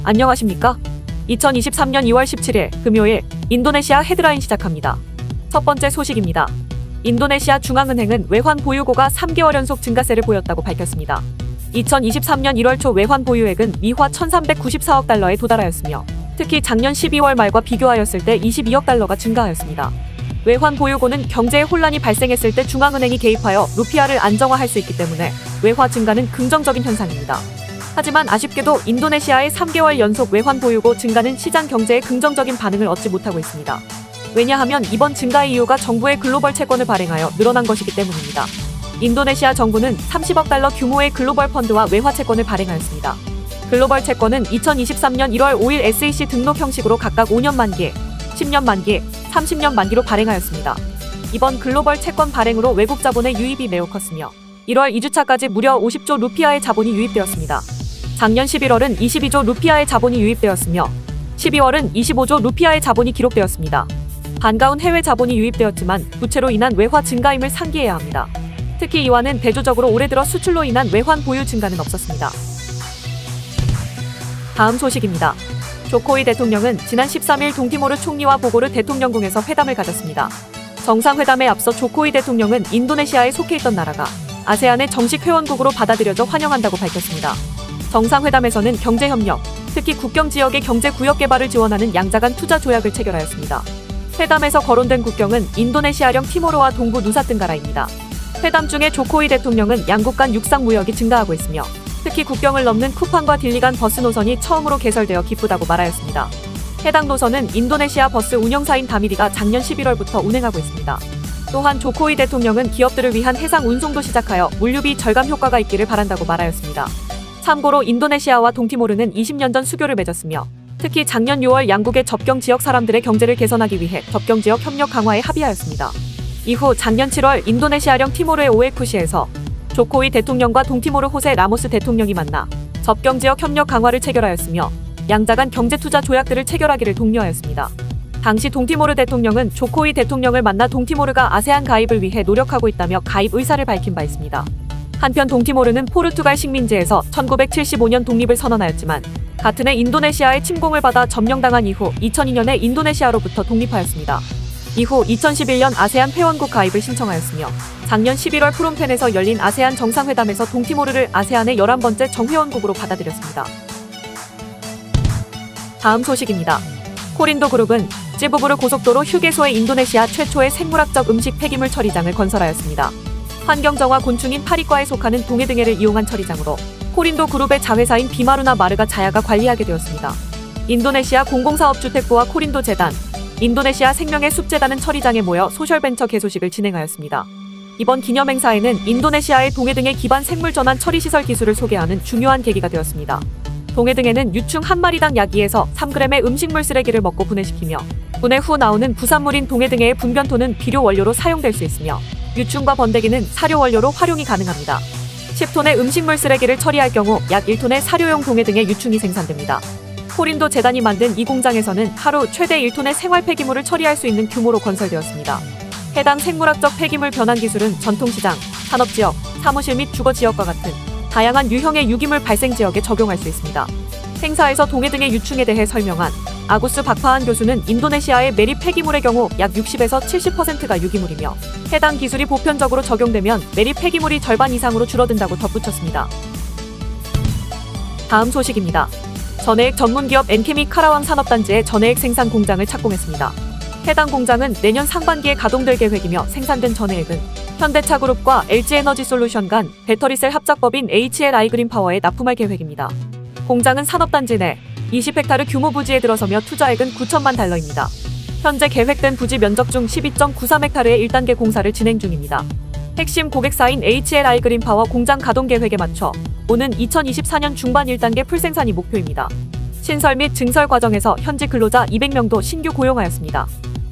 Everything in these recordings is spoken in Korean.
안녕하십니까? 2023년 2월 17일 금요일 인도네시아 헤드라인 시작합니다. 첫 번째 소식입니다. 인도네시아 중앙은행은 외환 보유고가 3개월 연속 증가세를 보였다고 밝혔습니다. 2023년 1월 초 외환 보유액은 미화 1,394억 달러에 도달하였으며 특히 작년 12월 말과 비교하였을 때 22억 달러가 증가하였습니다. 외환 보유고는 경제에 혼란이 발생했을 때 중앙은행이 개입하여 루피아를 안정화할 수 있기 때문에 외화 증가는 긍정적인 현상입니다. 하지만 아쉽게도 인도네시아의 3개월 연속 외환 보유고 증가는 시장 경제에 긍정적인 반응을 얻지 못하고 있습니다. 왜냐하면 이번 증가의 이유가 정부의 글로벌 채권을 발행하여 늘어난 것이기 때문입니다. 인도네시아 정부는 30억 달러 규모의 글로벌 펀드와 외화 채권을 발행하였습니다. 글로벌 채권은 2023년 1월 5일 SEC 등록 형식으로 각각 5년 만기, 10년 만기, 30년 만기로 발행하였습니다. 이번 글로벌 채권 발행으로 외국 자본의 유입이 매우 컸으며 1월 2주차까지 무려 50조 루피아의 자본이 유입되었습니다. 작년 11월은 22조 루피아의 자본이 유입되었으며 12월은 25조 루피아의 자본이 기록되었습니다. 반가운 해외 자본이 유입되었지만 부채로 인한 외화 증가임을 상기해야 합니다. 특히 이와는 대조적으로 올해 들어 수출로 인한 외환 보유 증가는 없었습니다. 다음 소식입니다. 조코이 대통령은 지난 13일 동티모르 총리와 보고르 대통령궁에서 회담을 가졌습니다. 정상회담에 앞서 조코이 대통령은 인도네시아에 속해 있던 나라가 아세안의 정식 회원국으로 받아들여져 환영한다고 밝혔습니다. 정상회담에서는 경제협력, 특히 국경지역의 경제구역 개발을 지원하는 양자간 투자 조약을 체결하였습니다. 회담에서 거론된 국경은 인도네시아령 티모르와 동부 누사뜬가라입니다. 회담 중에 조코이 대통령은 양국 간 육상 무역이 증가하고 있으며 특히 국경을 넘는 쿠팡과 딜리 간 버스 노선이 처음으로 개설되어 기쁘다고 말하였습니다. 해당 노선은 인도네시아 버스 운영사인 다미리가 작년 11월부터 운행하고 있습니다. 또한 조코이 대통령은 기업들을 위한 해상 운송도 시작하여 물류비 절감 효과가 있기를 바란다고 말하였습니다. 참고로 인도네시아와 동티모르는 20년 전 수교를 맺었으며 특히 작년 6월 양국의 접경지역 사람들의 경제를 개선하기 위해 접경지역 협력 강화에 합의하였습니다. 이후 작년 7월 인도네시아령 티모르의 오에쿠시에서 조코이 대통령과 동티모르 호세 라모스 대통령이 만나 접경지역 협력 강화를 체결하였으며 양자 간 경제투자 조약들을 체결하기를 독려하였습니다. 당시 동티모르 대통령은 조코이 대통령을 만나 동티모르가 아세안 가입을 위해 노력하고 있다며 가입 의사를 밝힌 바 있습니다. 한편 동티모르는 포르투갈 식민지에서 1975년 독립을 선언하였지만 같은 해 인도네시아의 침공을 받아 점령당한 이후 2002년에 인도네시아로부터 독립하였습니다. 이후 2011년 아세안 회원국 가입을 신청하였으며 작년 11월 프롬펜에서 열린 아세안 정상회담에서 동티모르를 아세안의 11번째 정회원국으로 받아들였습니다. 다음 소식입니다. 코린도 그룹은 찌부부르 고속도로 휴게소에 인도네시아 최초의 생물학적 음식 폐기물 처리장을 건설하였습니다. 환경정화 곤충인 파리과에 속하는 동해등해를 이용한 처리장으로 코린도 그룹의 자회사인 비마루나 마르가 자야가 관리하게 되었습니다. 인도네시아 공공사업주택부와 코린도 재단, 인도네시아 생명의 숲재단은 처리장에 모여 소셜벤처 개소식을 진행하였습니다. 이번 기념행사에는 인도네시아의 동해등해 기반 생물전환 처리시설 기술을 소개하는 중요한 계기가 되었습니다. 동해등해는 유충 한 마리당 약 2에서 3g의 음식물 쓰레기를 먹고 분해시키며 분해 후 나오는 부산물인 동해등해의 분변토는 비료 원료로 사용될 수 있으며 유충과 번데기는 사료 원료로 활용이 가능합니다. 10톤의 음식물 쓰레기를 처리할 경우 약 1톤의 사료용 동해등해 유충이 생산됩니다. 코린도 재단이 만든 이 공장에서는 하루 최대 1톤의 생활 폐기물을 처리할 수 있는 규모로 건설되었습니다. 해당 생물학적 폐기물 변환 기술은 전통시장, 산업지역, 사무실 및 주거지역과 같은 다양한 유형의 유기물 발생 지역에 적용할 수 있습니다. 행사에서 동해등해 유충에 대해 설명한 아구스 박파한 교수는 인도네시아의 매립 폐기물의 경우 약 60에서 70%가 유기물이며 해당 기술이 보편적으로 적용되면 매립 폐기물이 절반 이상으로 줄어든다고 덧붙였습니다. 다음 소식입니다. 전해액 전문기업 엔케미 카라왕 산업단지의 전해액 생산 공장을 착공했습니다. 해당 공장은 내년 상반기에 가동될 계획이며 생산된 전해액은 현대차그룹과 LG에너지솔루션 간 배터리셀 합작법인 HLI 그린파워에 납품할 계획입니다. 공장은 산업단지 내 20헥타르 규모 부지에 들어서며 투자액은 9천만 달러입니다. 현재 계획된 부지 면적 중 12.93헥타르의 1단계 공사를 진행 중입니다. 핵심 고객사인 HLI 그린파워 공장 가동 계획에 맞춰 오는 2024년 중반 1단계 풀생산이 목표입니다. 신설 및 증설 과정에서 현지 근로자 200명도 신규 고용하였습니다.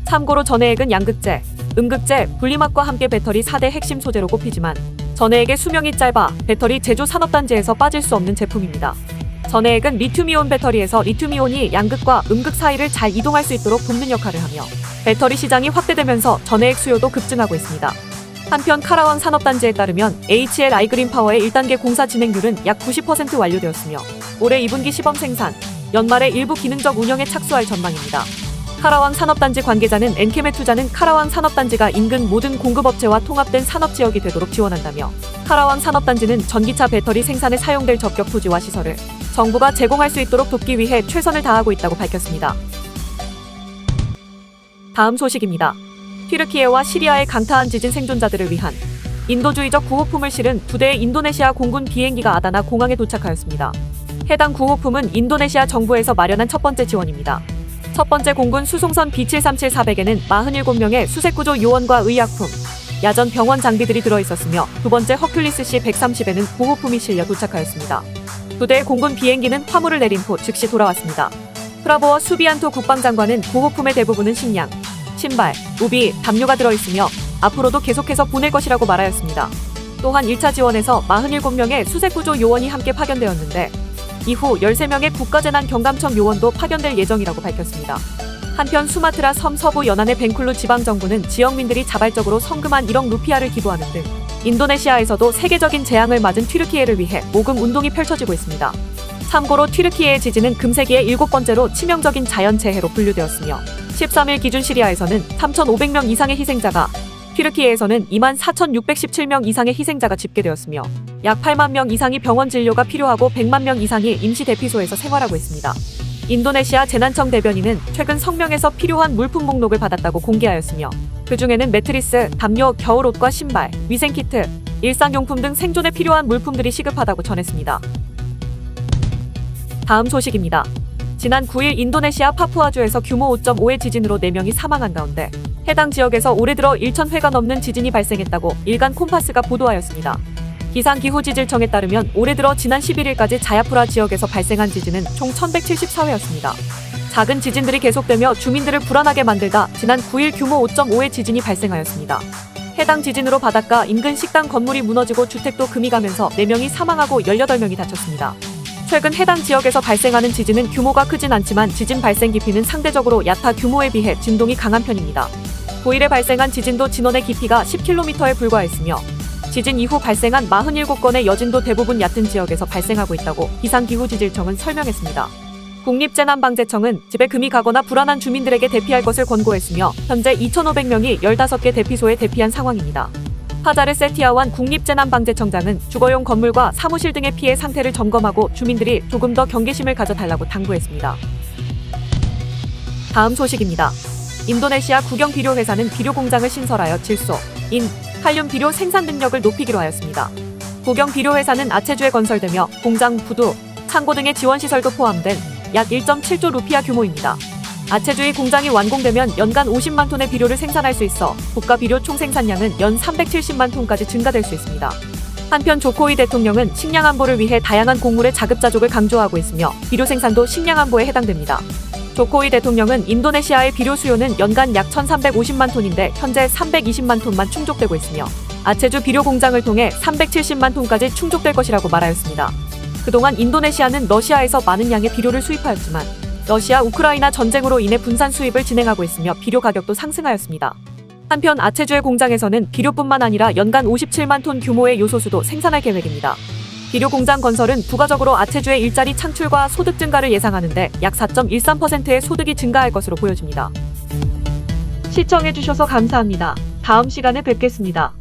참고로 전해액은 양극재, 음극재, 분리막과 함께 배터리 4대 핵심 소재로 꼽히지만 전해액의 수명이 짧아 배터리 제조 산업단지에서 빠질 수 없는 제품입니다. 전해액은 리튬이온 배터리에서 리튬이온이 양극과 음극 사이를 잘 이동할 수 있도록 돕는 역할을 하며 배터리 시장이 확대되면서 전해액 수요도 급증하고 있습니다. 한편 카라왕 산업단지에 따르면 HLI 그린파워의 1단계 공사 진행률은 약 90% 완료되었으며 올해 2분기 시범 생산, 연말에 일부 기능적 운영에 착수할 전망입니다. 카라왕 산업단지 관계자는 엔캠의 투자는 카라왕 산업단지가 인근 모든 공급업체와 통합된 산업지역이 되도록 지원한다며 카라왕 산업단지는 전기차 배터리 생산에 사용될 적격 토지와 시설을 정부가 제공할 수 있도록 돕기 위해 최선을 다하고 있다고 밝혔습니다. 다음 소식입니다. 튀르키예와 시리아의 강타한 지진 생존자들을 위한 인도주의적 구호품을 실은 2대의 인도네시아 공군 비행기가 아다나 공항에 도착하였습니다. 해당 구호품은 인도네시아 정부에서 마련한 첫 번째 지원입니다. 첫 번째 공군 수송선 B737-400에는 47명의 수색구조 요원과 의약품, 야전 병원 장비들이 들어있었으며 두 번째 허큘리스 C-130에는 구호품이 실려 도착하였습니다. 2대의 공군 비행기는 화물을 내린 후 즉시 돌아왔습니다. 프라보어 수비안토 국방장관은 구호품의 대부분은 식량, 신발, 우비, 담요가 들어있으며 앞으로도 계속해서 보낼 것이라고 말하였습니다. 또한 1차 지원에서 47명의 수색구조 요원이 함께 파견되었는데 이후 13명의 국가재난 경감청 요원도 파견될 예정이라고 밝혔습니다. 한편 수마트라 섬 서부 연안의 벵쿨루 지방정부는 지역민들이 자발적으로 성금한 1억 루피아를 기부하는 등 인도네시아에서도 세계적인 재앙을 맞은 튀르키예를 위해 모금 운동이 펼쳐지고 있습니다. 참고로 튀르키예의 지진은 금세기의 7번째로 치명적인 자연재해로 분류되었으며 13일 기준 시리아에서는 3,500명 이상의 희생자가, 튀르키예에서는 24,617명 이상의 희생자가 집계되었으며 약 8만 명 이상이 병원 진료가 필요하고 100만 명 이상이 임시 대피소에서 생활하고 있습니다. 인도네시아 재난청 대변인은 최근 성명에서 필요한 물품 목록을 받았다고 공개하였으며 그 중에는 매트리스, 담요, 겨울옷과 신발, 위생키트, 일상용품 등 생존에 필요한 물품들이 시급하다고 전했습니다. 다음 소식입니다. 지난 9일 인도네시아 파푸아주에서 규모 5.5의 지진으로 4명이 사망한 가운데 해당 지역에서 올해 들어 1,000회가 넘는 지진이 발생했다고 일간 콤파스가 보도하였습니다. 기상기후지질청에 따르면 올해 들어 지난 11일까지 자야푸라 지역에서 발생한 지진은 총 1,174회였습니다. 작은 지진들이 계속되며 주민들을 불안하게 만들다 지난 9일 규모 5.5의 지진이 발생하였습니다. 해당 지진으로 바닷가 인근 식당 건물이 무너지고 주택도 금이 가면서 4명이 사망하고 18명이 다쳤습니다. 최근 해당 지역에서 발생하는 지진은 규모가 크진 않지만 지진 발생 깊이는 상대적으로 얕아 규모에 비해 진동이 강한 편입니다. 9일에 발생한 지진도 진원의 깊이가 10km에 불과했으며 지진 이후 발생한 47건의 여진도 대부분 얕은 지역에서 발생하고 있다고 기상기후지질청은 설명했습니다. 국립재난방재청은 집에 금이 가거나 불안한 주민들에게 대피할 것을 권고했으며 현재 2,500명이 15개 대피소에 대피한 상황입니다. 파자르 세티아완 국립재난방재청장은 주거용 건물과 사무실 등의 피해 상태를 점검하고 주민들이 조금 더 경계심을 가져달라고 당부했습니다. 다음 소식입니다. 인도네시아 국영비료회사는 비료공장을 신설하여 질소, 인, 칼륨 비료 생산 능력을 높이기로 하였습니다. 국영비료회사는 아체주에 건설되며 공장, 부두, 창고 등의 지원시설도 포함된 약 1.7조 루피아 규모입니다. 아체주의 공장이 완공되면 연간 50만 톤의 비료를 생산할 수 있어 국가 비료 총생산량은 연 370만 톤까지 증가될 수 있습니다. 한편 조코위 대통령은 식량 안보를 위해 다양한 곡물의 자급자족을 강조하고 있으며 비료 생산도 식량 안보에 해당됩니다. 조코위 대통령은 인도네시아의 비료 수요는 연간 약 1,350만 톤인데 현재 320만 톤만 충족되고 있으며 아체주 비료 공장을 통해 370만 톤까지 충족될 것이라고 말하였습니다. 그동안 인도네시아는 러시아에서 많은 양의 비료를 수입하였지만 러시아 우크라이나 전쟁으로 인해 분산 수입을 진행하고 있으며 비료 가격도 상승하였습니다. 한편 아체주의 공장에서는 비료뿐만 아니라 연간 57만 톤 규모의 요소수도 생산할 계획입니다. 비료 공장 건설은 부가적으로 아체주의 일자리 창출과 소득 증가를 예상하는데 약 4.13%의 소득이 증가할 것으로 보여집니다. 시청해주셔서 감사합니다. 다음 시간에 뵙겠습니다.